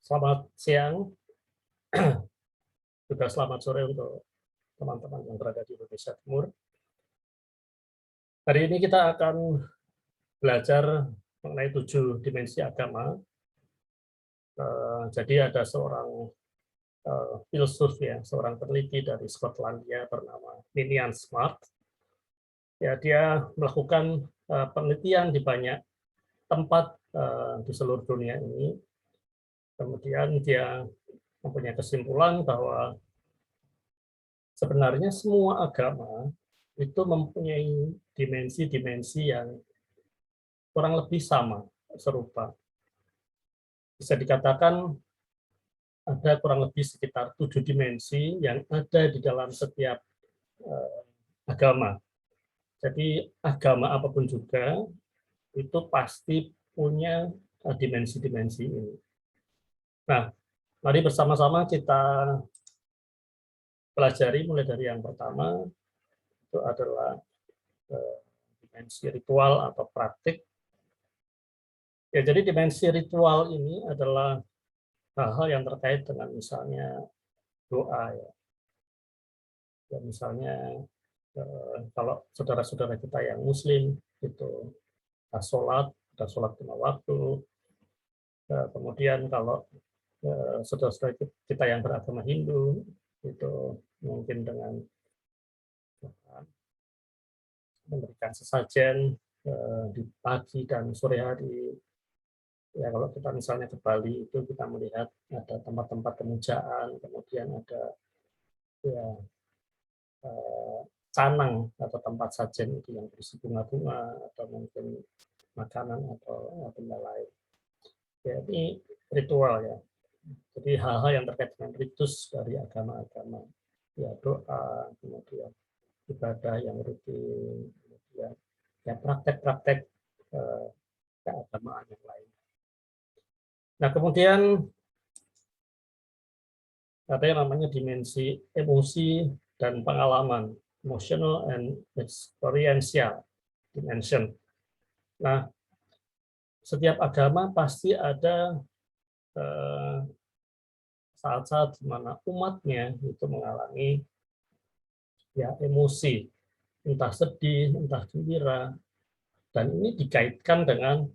Selamat siang, juga selamat sore untuk teman-teman yang berada di Indonesia Timur. Hari ini kita akan belajar mengenai 7 dimensi agama. Jadi ada seorang filsuf ya, seorang peneliti dari Skotlandia bernama Ninian Smart. Ya, dia melakukan penelitian di banyak tempat di seluruh dunia ini. Kemudian dia mempunyai kesimpulan bahwa sebenarnya semua agama itu mempunyai dimensi-dimensi yang kurang lebih sama, serupa. Bisa dikatakan ada kurang lebih sekitar 7 dimensi yang ada di dalam setiap agama. Jadi agama apapun juga itu pasti punya dimensi-dimensi ini. Nah, mari bersama-sama kita pelajari mulai dari yang pertama, itu adalah dimensi ritual atau praktik. Ya, jadi dimensi ritual ini adalah hal-hal yang terkait dengan misalnya doa ya. Ya misalnya kalau saudara-saudara kita yang Muslim itu sholat, ada sholat lima waktu. Kemudian kalau saudara-saudara kita yang beragama Hindu itu mungkin dengan memberikan sesajen di pagi dan sore hari. Ya kalau kita misalnya ke Bali itu kita melihat ada tempat-tempat pemujaan, kemudian ada ya canang atau tempat sajen itu yang berisi bunga-bunga atau mungkin makanan atau benda lain. Ya, ini ritual ya. Jadi hal-hal yang terkait dengan ritus dari agama-agama. Ya doa, kemudian ibadah yang rutin, kemudian ya praktek-praktek keagamaan yang lain. Nah kemudian ada yang namanya dimensi emosi dan pengalaman, emotional and experiential dimension. Nah, setiap agama pasti ada saat-saat di mana umatnya itu mengalami ya emosi, entah sedih, entah gembira, dan ini dikaitkan dengan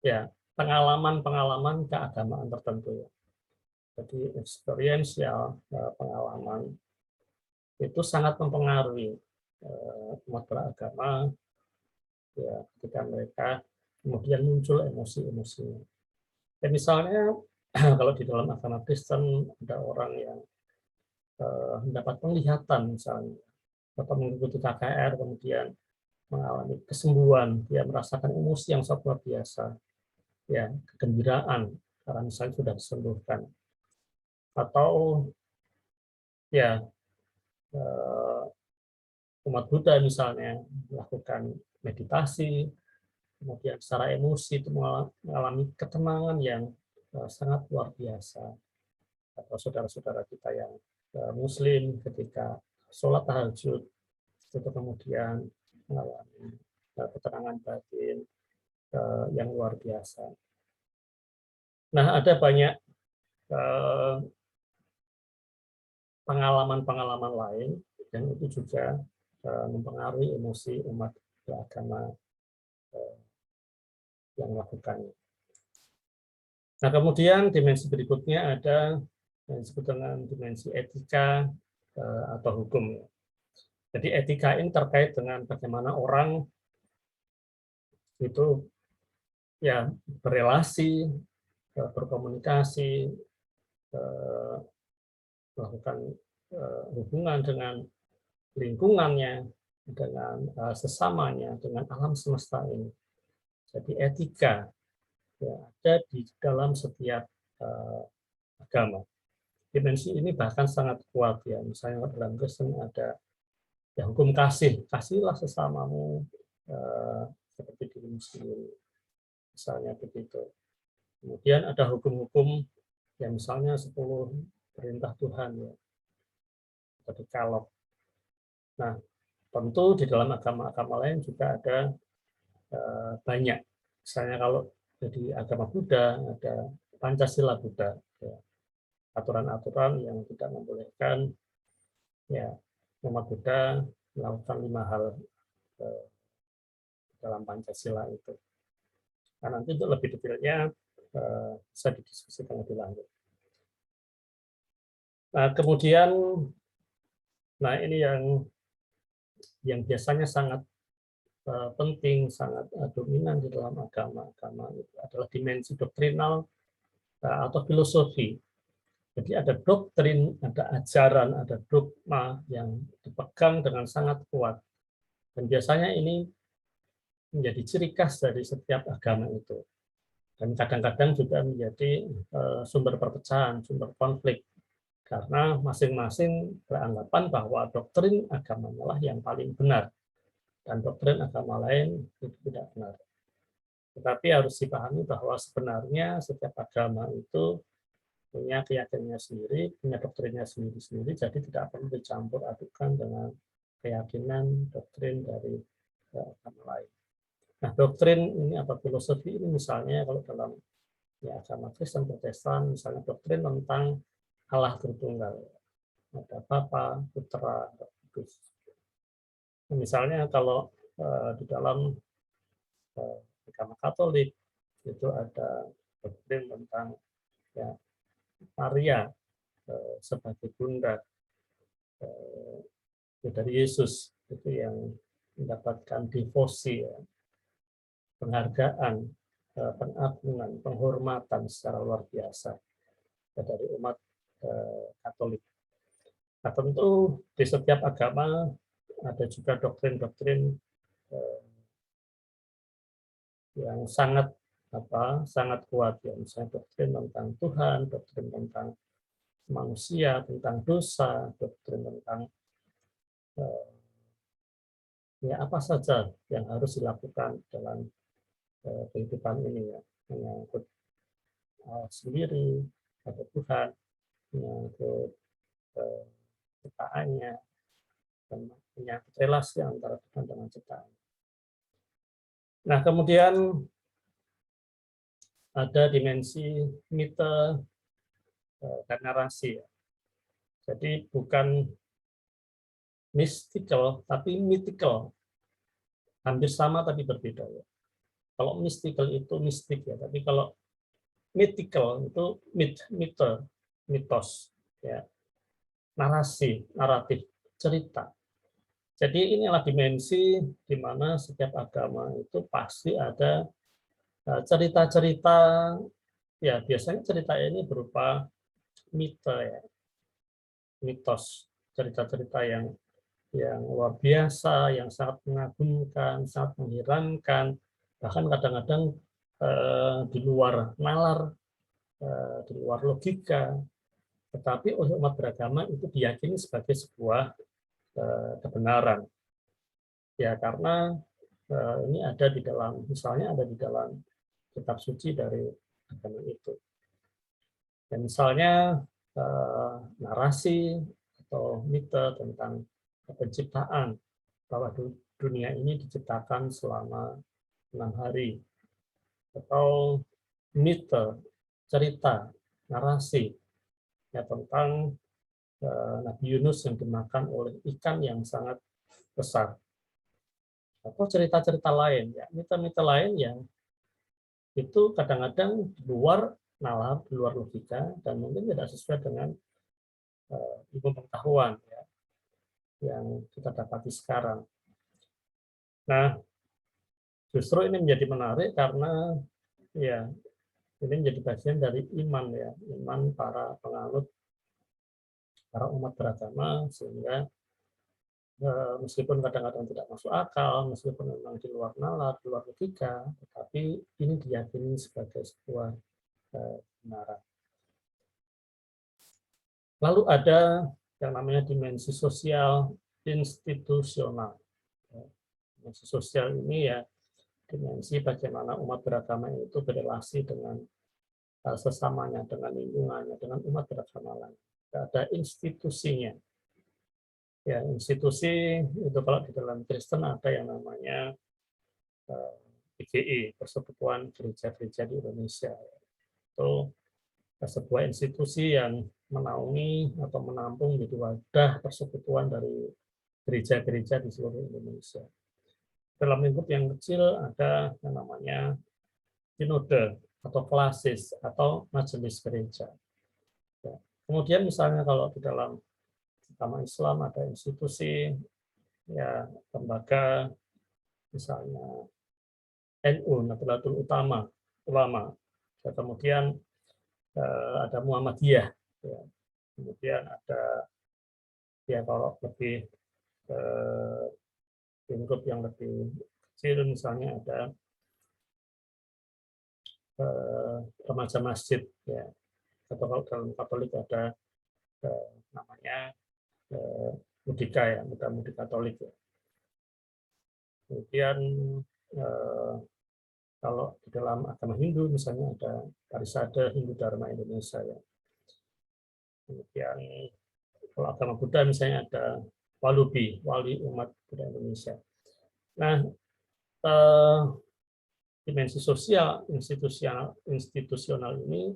ya pengalaman-pengalaman keagamaan tertentu. Jadi experiential pengalaman itu sangat mempengaruhi umat beragama ya ketika mereka kemudian muncul emosi-emosi. Ya, misalnya kalau di dalam agama Kristen ada orang yang mendapat penglihatan misalnya atau mengikuti KKR kemudian mengalami kesembuhan, dia merasakan emosi yang sangat luar biasa, ya kegembiraan karena misalnya sudah disembuhkan, atau ya umat Buddha misalnya melakukan meditasi, kemudian secara emosi itu mengalami ketenangan yang sangat luar biasa. Atau saudara-saudara kita yang Muslim ketika sholat tahajud itu kemudian mengalami ketenangan batin yang luar biasa. Nah, ada banyak pengalaman-pengalaman lain yang itu juga mempengaruhi emosi umat beragama yang melakukannya. Nah, kemudian dimensi berikutnya ada yang disebut dengan dimensi etika atau hukum. Jadi etika ini terkait dengan bagaimana orang itu ya berelasi, berkomunikasi, melakukan hubungan dengan lingkungannya, dengan sesamanya, dengan alam semesta ini. Jadi etika ya, ada di dalam setiap agama. Dimensi ini bahkan sangat kuat ya. Misalnya dalam Kristen ada ya, hukum kasih, kasihlah sesamamu seperti dirimu sendiri. Misalnya begitu. Kemudian ada hukum-hukum yang misalnya 10 perintah Tuhan ya. Atau Dekalog. Nah, tentu di dalam agama-agama lain juga ada banyak. Misalnya kalau Jadi agama Buddha, ada Pancasila Buddha, ya. Aturan-aturan yang tidak membolehkan ya umat Buddha melakukan 5 hal dalam Pancasila itu. Nah, nanti untuk lebih detailnya bisa didiskusikan lebih lanjut. Nah, kemudian, nah ini yang biasanya sangat penting, sangat dominan di dalam agama-agama itu adalah dimensi doktrinal atau filosofi. Jadi ada doktrin, ada ajaran, ada dogma yang dipegang dengan sangat kuat. Dan biasanya ini menjadi ciri khas dari setiap agama itu. Dan kadang-kadang juga menjadi sumber perpecahan, sumber konflik. Karena masing-masing beranggapan bahwa doktrin agamanya lah yang paling benar. Dan doktrin agama lain itu tidak benar. Tetapi harus dipahami bahwa sebenarnya setiap agama itu punya keyakinannya sendiri, punya doktrinnya sendiri-sendiri, jadi tidak perlu dicampur adukan dengan keyakinan doktrin dari agama lain. Nah, doktrin ini apa filosofi ini misalnya kalau dalam ya, agama Kristen Protestan, misalnya doktrin tentang Allah Tritunggal, ada Bapa, Putra, Roh Kudus. Misalnya kalau di dalam agama Katolik itu ada doktrin tentang ya, Maria sebagai bunda dari Yesus, itu yang mendapatkan devosi, ya, penghargaan, pengagungan, penghormatan secara luar biasa dari umat Katolik. Nah, tentu di setiap agama ada juga doktrin-doktrin yang sangat kuat, ya, misalnya doktrin tentang Tuhan, doktrin tentang manusia, tentang dosa, doktrin tentang ya apa saja yang harus dilakukan dalam kehidupan ini, ya, menyangkut sendiri, ada Tuhan, menyangkut ciptaannya, dan menyangkut relasi antara Tuhan dengan ciptaan. Nah, kemudian ada dimensi mite dan narasi. Jadi bukan mystical, tapi mythical. Hampir sama tapi berbeda. Ya. Kalau mystical itu mistik, ya, tapi kalau mythical itu mitos, ya, narasi, naratif, cerita. Jadi inilah dimensi di mana setiap agama itu pasti ada cerita-cerita, ya biasanya cerita ini berupa mite, ya, mitos, cerita-cerita yang luar biasa, yang sangat mengagumkan, sangat menghirangkan, bahkan kadang-kadang di luar nalar, di luar logika, tetapi oleh umat beragama itu diyakini sebagai sebuah kebenaran. Ya, karena ini ada di dalam, misalnya ada di dalam kitab suci dari agama itu. Dan misalnya narasi atau mite tentang penciptaan, bahwa dunia ini diciptakan selama 6 hari, atau mite, cerita, narasi ya tentang Nabi Yunus yang dimakan oleh ikan yang sangat besar, atau cerita-cerita lain, ya mite-mite lain yang itu kadang-kadang di luar nalar, di luar logika, dan mungkin tidak sesuai dengan ilmu pengetahuan, ya, yang kita dapati sekarang. Nah, justru ini menjadi menarik karena ya ini menjadi bagian dari iman, ya, iman para penganut, para umat beragama, sehingga meskipun kadang-kadang tidak masuk akal, meskipun memang di luar nalar, di luar logika, tetapi ini diyakini sebagai sebuah kebenaran. Lalu ada yang namanya dimensi sosial institusional. Dimensi sosial ini ya dimensi bagaimana umat beragama itu berrelasi dengan sesamanya, dengan lingkungannya, dengan umat beragama lain. Ada institusinya. Ya, institusi itu kalau di dalam Kristen ada yang namanya PGI, Persekutuan Gereja-Gereja di Indonesia. Itu sebuah institusi yang menaungi atau menampung jadi wadah persekutuan dari gereja-gereja di seluruh Indonesia. Dalam lingkup yang kecil ada yang namanya sinode atau klasis atau majelis gereja. Ya. Kemudian misalnya kalau di dalam agama Islam ada institusi, ya lembaga, misalnya NU, Nahdlatul Ulama. Ya, kemudian ada Muhammadiyah, ya. Kemudian ada, ya kalau lebih lingkup yang lebih kecil misalnya ada remaja masjid, ya. Atau kalau dalam Katolik ada namanya Mudika, ya, Muda-Mudi Katolik, ya. Kemudian kalau di dalam agama Hindu misalnya ada Parisada Hindu Dharma Indonesia, ya. Kemudian kalau agama Buddha misalnya ada Walubi, Wali Umat Buddha Indonesia. Nah, dimensi sosial institusional ini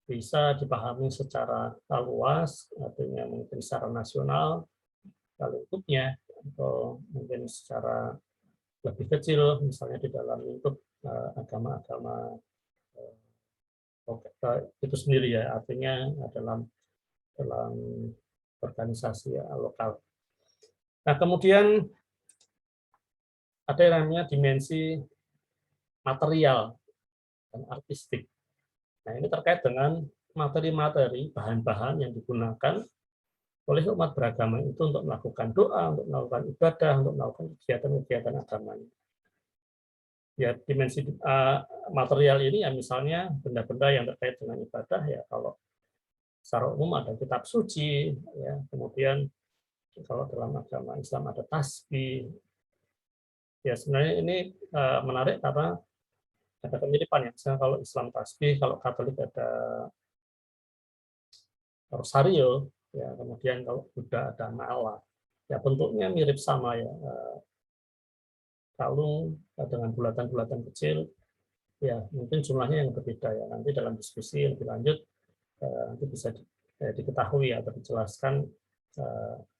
bisa dipahami secara luas, artinya mungkin secara nasional lingkupnya, atau mungkin secara lebih kecil, misalnya di dalam lingkup agama-agama itu sendiri, ya, artinya dalam organisasi lokal. Nah, kemudian ada yang namanya dimensi material dan artistik. Nah, ini terkait dengan materi-materi, bahan-bahan yang digunakan oleh umat beragama itu untuk melakukan doa, untuk melakukan ibadah, untuk melakukan kegiatan-kegiatan agamanya. Ya, dimensi material ini ya misalnya benda-benda yang terkait dengan ibadah, ya kalau secara umum ada kitab suci, ya, kemudian kalau dalam agama Islam ada tasbih. Ya, sebenarnya ini menarik karena ada kemiripan, ya. Misalnya kalau Islam tasbih, kalau Katolik ada rosario, ya, kemudian kalau Buddha ada mala. Ya, bentuknya mirip sama, ya. Kalung dengan bulatan-bulatan kecil, ya mungkin jumlahnya yang berbeda, ya. Nanti dalam diskusi lebih lanjut nanti bisa diketahui atau dijelaskan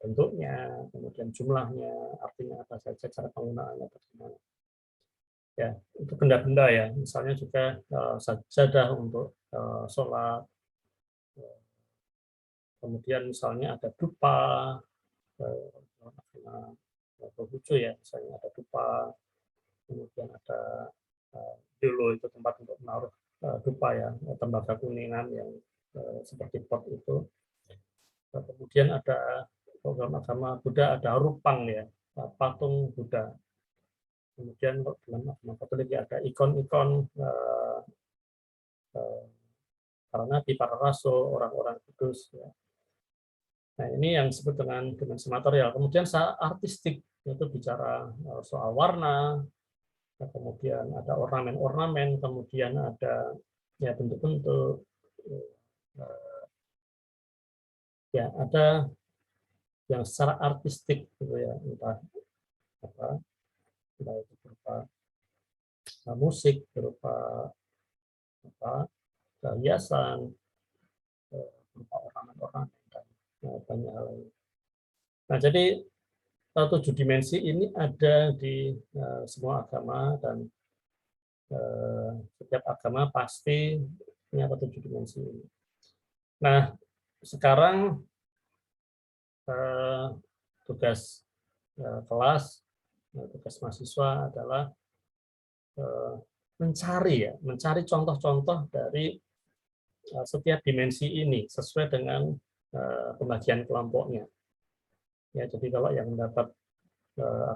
bentuknya, kemudian jumlahnya, artinya apa saja, cara penggunaannya bagaimana. Ya, itu benda-benda, ya. Misalnya juga sajadah untuk sholat, kemudian misalnya ada dupa, Konghucu, ya, misalnya ada dupa, kemudian ada dulu itu tempat untuk menaruh dupa, ya, tembaga kuningan yang seperti pot itu. Kemudian ada program agama Buddha ada rupang, ya, patung Buddha. Kemudian dalam agama Katolik ya ada ikon-ikon para nabi, para rasul, orang-orang kudus, ya. Nah, ini yang disebut dengan dimensi material. Kemudian artistik, itu bicara soal warna, kemudian ada ornamen-ornamen, kemudian ada, ya, bentuk-bentuk, ya, ada yang secara artistik gitu, ya, entah itu berupa musik, berupa hiasan, berupa ornamen-ornamen, dan banyak hal lain. Nah, jadi 7 dimensi ini ada di semua agama, dan setiap agama pasti punya 7 dimensi ini. Nah, sekarang tugas kelas, tugas mahasiswa adalah mencari contoh-contoh dari setiap dimensi ini sesuai dengan pembagian kelompoknya. Ya, jadi kalau yang mendapat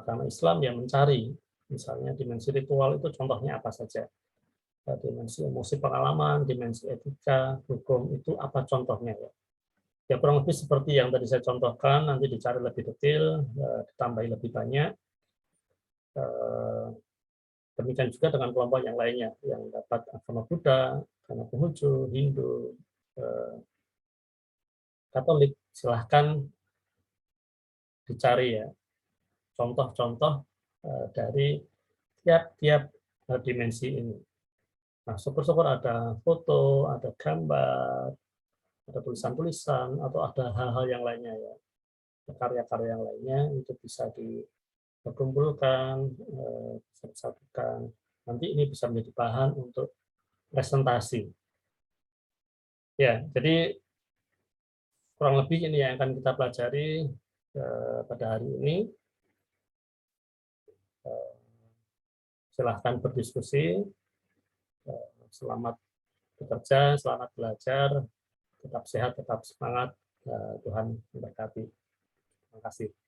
agama Islam ya mencari, misalnya dimensi ritual itu contohnya apa saja, dimensi emosi pengalaman, dimensi etika, hukum itu apa contohnya, ya. Ya kurang lebih seperti yang tadi saya contohkan, nanti dicari lebih detail, ditambahi lebih banyak. Demikian juga dengan kelompok yang lainnya yang dapat agama Buddha, agama Konghucu, Hindu, Katolik, silahkan dicari, ya, contoh-contoh dari tiap-tiap dimensi ini. Nah, syukur-syukur ada foto, ada gambar, ada tulisan-tulisan, atau ada hal-hal yang lainnya ya, karya-karya yang lainnya itu bisa dikumpulkan, bisa disatukan. Nanti ini bisa menjadi bahan untuk presentasi. Ya, jadi kurang lebih ini yang akan kita pelajari pada hari ini. Silahkan berdiskusi. Selamat bekerja, selamat belajar, tetap sehat, tetap semangat. Tuhan memberkati. Terima kasih.